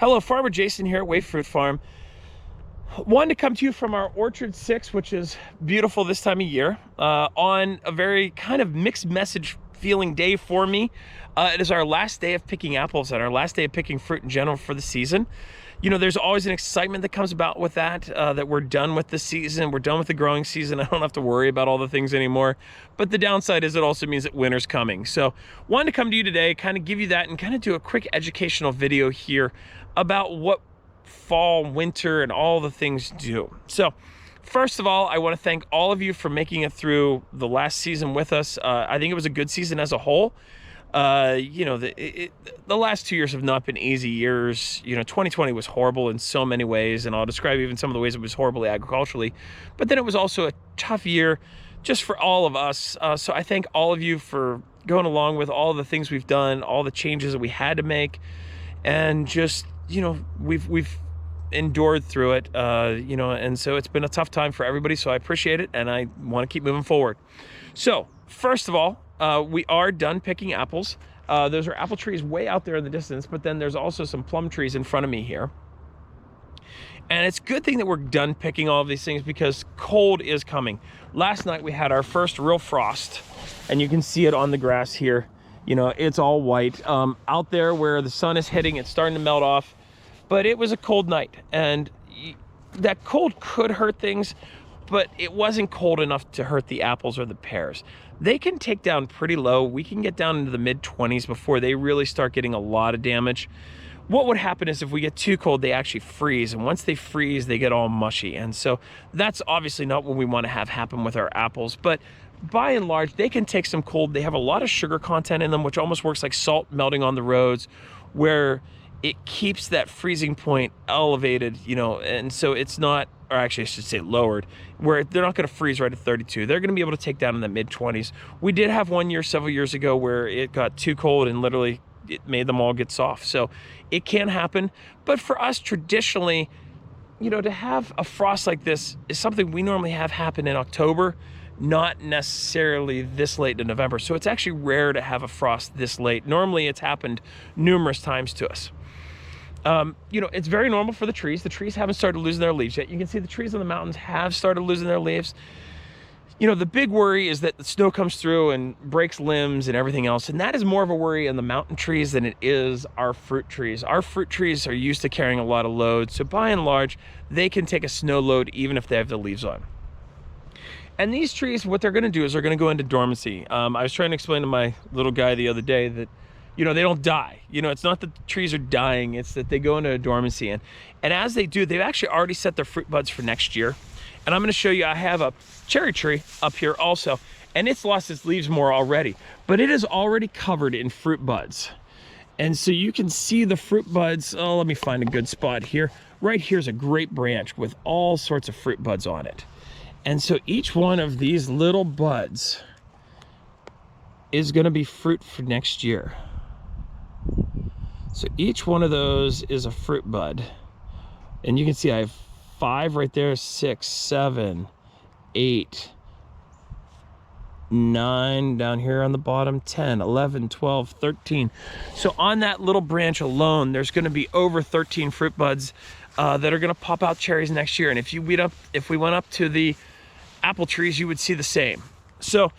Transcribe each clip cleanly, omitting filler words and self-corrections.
Hello, Farmer Jason here at Wave Fruit Farm. Wanted to come to you from our Orchard 6, which is beautiful this time of year, on a very kind of mixed message feeling day for me. It is our last day of picking apples and our last day of picking fruit in general for the season. You know, there's always an excitement that comes about with that, that we're done with the season, we're done with the growing season. I don't have to worry about all the things anymore. But the downside is it also means that winter's coming. So wanted to come to you today, kind of give you that and kind of do a quick educational video here about what fall, winter, and all the things do. So first of all, I want to thank all of you for making it through the last season with us. I think it was a good season as a whole. You know, the last 2 years have not been easy years. You know, 2020 was horrible in so many ways, and I'll describe even some of the ways it was horribly agriculturally. But then it was also a tough year just for all of us. So I thank all of you for going along with all the things we've done, all the changes that we had to make, and just, you know, we've endured through it, you know, and so it's been a tough time for everybody, so I appreciate it, and I want to keep moving forward. So first of all, we are done picking apples. Those are apple trees way out there in the distance, but then there's also some plum trees in front of me here. And it's a good thing that we're done picking all of these things because cold is coming. Last night we had our first real frost, and you can see it on the grass here. You know, it's all white. Out there where the sun is hitting, it's starting to melt off. But it was a cold night, and that cold could hurt things, but it wasn't cold enough to hurt the apples or the pears. They can take down pretty low. We can get down into the mid-20s before they really start getting a lot of damage. What would happen is if we get too cold, they actually freeze, and once they freeze, they get all mushy. And so that's obviously not what we want to have happen with our apples, but by and large, they can take some cold. They have a lot of sugar content in them, which almost works like salt melting on the roads, where it keeps that freezing point elevated, you know, and so it's not, or actually I should say lowered, where they're not going to freeze right at 32. They're going to be able to take down in the mid-20s. We did have one year several years ago where it got too cold and literally it made them all get soft. So it can happen, but for us traditionally, you know, to have a frost like this is something we normally have happen in October, not necessarily this late in November. So it's actually rare to have a frost this late. Normally it's happened numerous times to us. You know, it's very normal for the trees. The trees haven't started losing their leaves yet. You can see the trees on the mountains have started losing their leaves. You know, the big worry is that the snow comes through and breaks limbs and everything else. And that is more of a worry in the mountain trees than it is our fruit trees. Our fruit trees are used to carrying a lot of load. So by and large, they can take a snow load even if they have the leaves on. And these trees, what they're going to do is they're going to go into dormancy. I was trying to explain to my little guy the other day that, you know, they don't die. You know, it's not that the trees are dying, it's that they go into a dormancy. And as they do, they've actually already set their fruit buds for next year. And I'm going to show you, I have a cherry tree up here also, and it's lost its leaves more already, but it is already covered in fruit buds. And so you can see the fruit buds. Oh, let me find a good spot here. Right here's a great branch with all sorts of fruit buds on it. And so each one of these little buds is going to be fruit for next year. So each one of those is a fruit bud. And you can see I have 5 right there, 6, 7, 8, 9 down here on the bottom, 10, 11, 12, 13. So on that little branch alone, there's going to be over 13 fruit buds that are going to pop out cherries next year. And if we went up to the apple trees, you would see the same. So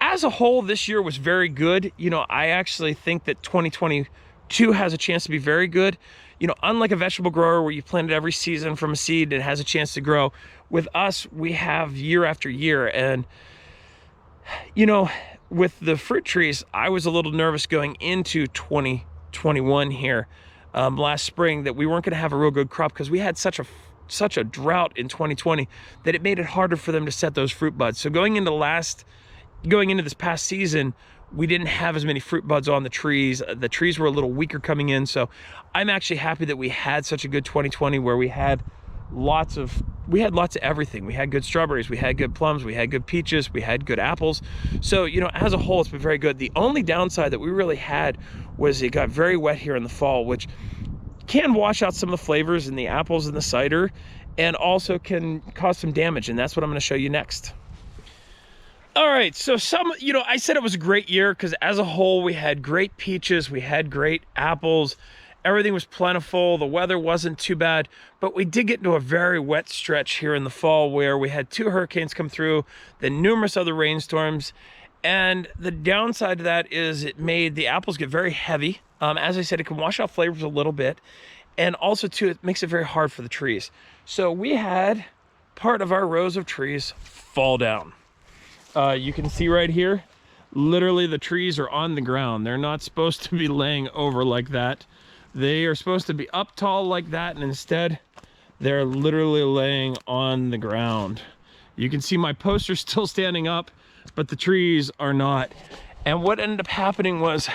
as a whole, this year was very good. You know, I actually think that 2022 has a chance to be very good. You know, unlike a vegetable grower where you plant it every season from a seed and it has a chance to grow, with us, we have year after year. And, you know, with the fruit trees, I was a little nervous going into 2021 here last spring that we weren't going to have a real good crop because we had such a drought in 2020 that it made it harder for them to set those fruit buds. So going into this past season, we didn't have as many fruit buds on the trees. The trees were a little weaker coming in. So I'm actually happy that we had such a good 2020 where we had lots of everything. We had good strawberries, we had good plums, we had good peaches, we had good apples. So, you know, as a whole, it's been very good. The only downside that we really had was it got very wet here in the fall, which can wash out some of the flavors in the apples and the cider, and also can cause some damage. And that's what I'm going to show you next. All right, so you know, I said it was a great year because as a whole, we had great peaches, we had great apples, Everything was plentiful. The weather wasn't too bad, but we did get into a very wet stretch here in the fall where we had 2 hurricanes come through, then numerous other rainstorms. And the downside to that is it made the apples get very heavy. As I said, it can wash out flavors a little bit. And also too, it makes it very hard for the trees. So we had part of our rows of trees fall down. You can see right here, literally the trees are on the ground. They're not supposed to be laying over like that. They are supposed to be up tall like that, and instead they're literally laying on the ground. You can see my posts are still standing up, but the trees are not. And what ended up happening was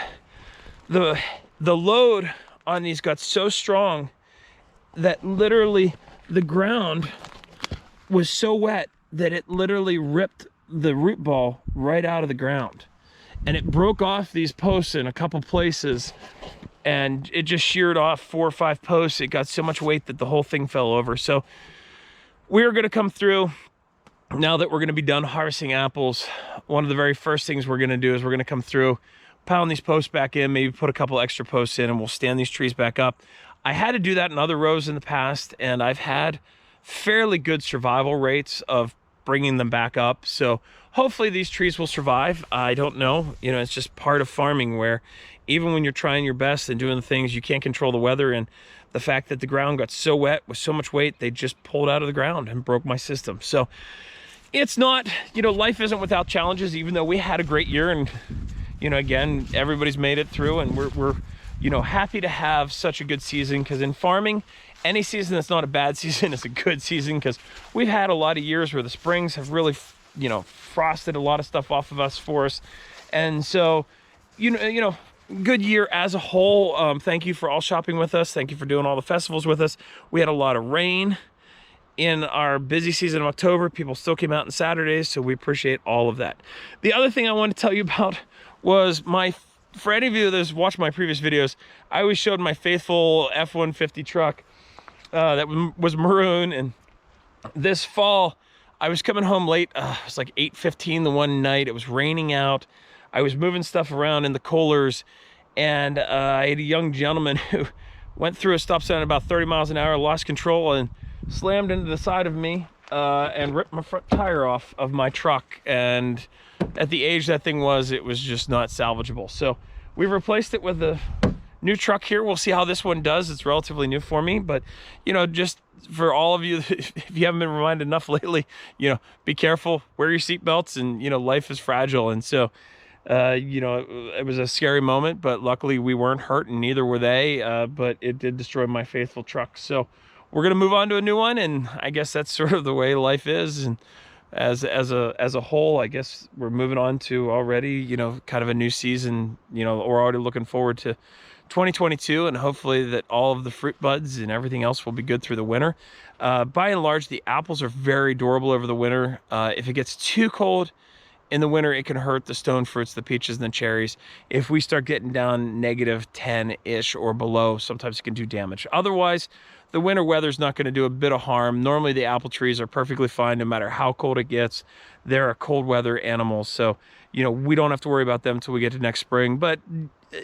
the load on these got so strong that literally the ground was so wet that it literally ripped the root ball right out of the ground. And it broke off these posts in a couple places, and it just sheared off 4 or 5 posts. It got so much weight that the whole thing fell over. So we're gonna come through, now that we're gonna be done harvesting apples, one of the very first things we're gonna do is we're gonna come through, pound these posts back in, maybe put a couple extra posts in, and we'll stand these trees back up. I had to do that in other rows in the past, and I've had fairly good survival rates of bringing them back up. So hopefully these trees will survive. I don't know, you know, it's just part of farming where even when you're trying your best and doing the things, you can't control the weather, and the fact that the ground got so wet with so much weight, they just pulled out of the ground and broke my system. So it's not, you know, life isn't without challenges, even though we had a great year, and you know, again, everybody's made it through, and we're you know, happy to have such a good season, because in farming, any season that's not a bad season is a good season, because we've had a lot of years where the springs have really, you know, frosted a lot of stuff off of us for us. And so, you know, good year as a whole. Thank you for all shopping with us. Thank you for doing all the festivals with us. We had a lot of rain in our busy season of October. People still came out on Saturdays, so we appreciate all of that. The other thing I wanted to tell you about was for any of you that's watched my previous videos, I always showed my faithful F-150 truck that was maroon. And this fall, I was coming home late. It was like 8:15 the one night. It was raining out. I was moving stuff around in the coolers, and I had a young gentleman who went through a stop sign at about 30 miles an hour, lost control, and slammed into the side of me and ripped my front tire off of my truck. And at the age that thing was, it was just not salvageable. So we replaced it with a new truck here. We'll see how this one does. It's relatively new for me, but you know, just for all of you, if you haven't been reminded enough lately, you know, be careful, wear your seatbelts, and you know, life is fragile. And so you know, it was a scary moment, but luckily we weren't hurt, and neither were they, but it did destroy my faithful truck. So we're gonna move on to a new one, and I guess that's sort of the way life is. And as a whole, I guess we're moving on to already, you know, kind of a new season. You know, we're already looking forward to 2022, and hopefully that all of the fruit buds and everything else will be good through the winter. By and large, the apples are very durable over the winter. If it gets too cold in the winter, it can hurt the stone fruits, the peaches and the cherries. If we start getting down -10-ish or below, sometimes it can do damage. Otherwise, the winter weather is not going to do a bit of harm. Normally the apple trees are perfectly fine no matter how cold it gets. They're a cold weather animal, so you know, we don't have to worry about them until we get to next spring. But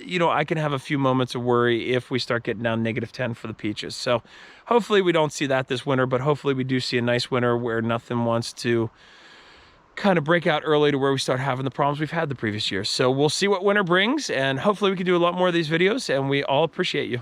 you know, I can have a few moments of worry if we start getting down -10 for the peaches. So hopefully we don't see that this winter, but hopefully we do see a nice winter where nothing wants to kind of break out early to where we start having the problems we've had the previous year. So we'll see what winter brings, and hopefully we can do a lot more of these videos, and we all appreciate you.